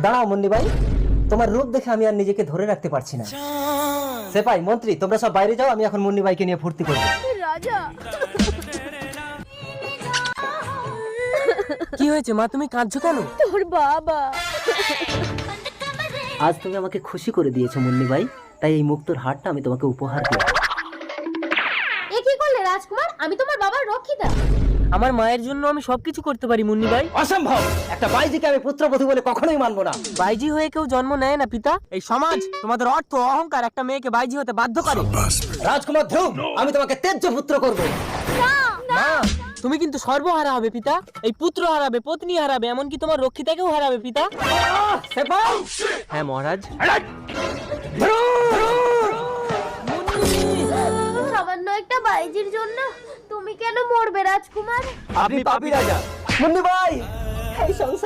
দাঁড়াও মুন্নি ভাই, তোমার রূপ দেখে আমি আর নিজেকে ধরে রাখতে পারছি না। সেপাই মন্ত্রী তোমরা সব বাইরে যাও, আমি এখন মুন্নি ভাইকে নিয়ে ফুর্তি করবো। রাজা কি হয়েছে মা, তুমি কাঁদছো কেন? তোর বাবা আজ তুমি আমাকে খুশি করে দিয়েছো মুন্নি ভাই, তাই এই মুক্তোর হারটা আমি তোমাকে উপহার দিই। এ কি করলে রাজকুমার? আমি তোমার বাবার রক্ষিতা। আমার মায়ের জন্য আমি সবকিছু করতে পারি মুন্নি ভাই। অসম্ভব, একটা বাইজিকে আমি পুত্রবধূ বলে কখনোই মানবো না। বাইজি হয়ে কেউ জন্ম নেয় না পিতা। এই সমাজ তোমাদের অর্থ অহংকার একটা মেয়েকে বাইজি হতে বাধ্য করে। রাজকুমার ধ্রুব, আমি তোমাকে তেজ্য পুত্র করবো। মা, তুমি কিন্তু সর্বহারা হবে পিতা। এই পুত্র হারাবে, পত্নী হারাবে, এমনকি তোমার রক্ষিতাকেও হারাবে পিতা। সেপাই হ্যাঁ মহারাজ। সামান্য একটা বাইজির জন্য তুমি কেন মরবে রাজকুমার? আপনি পাপী রাজা। মুন্নি ভাই, এই সংসার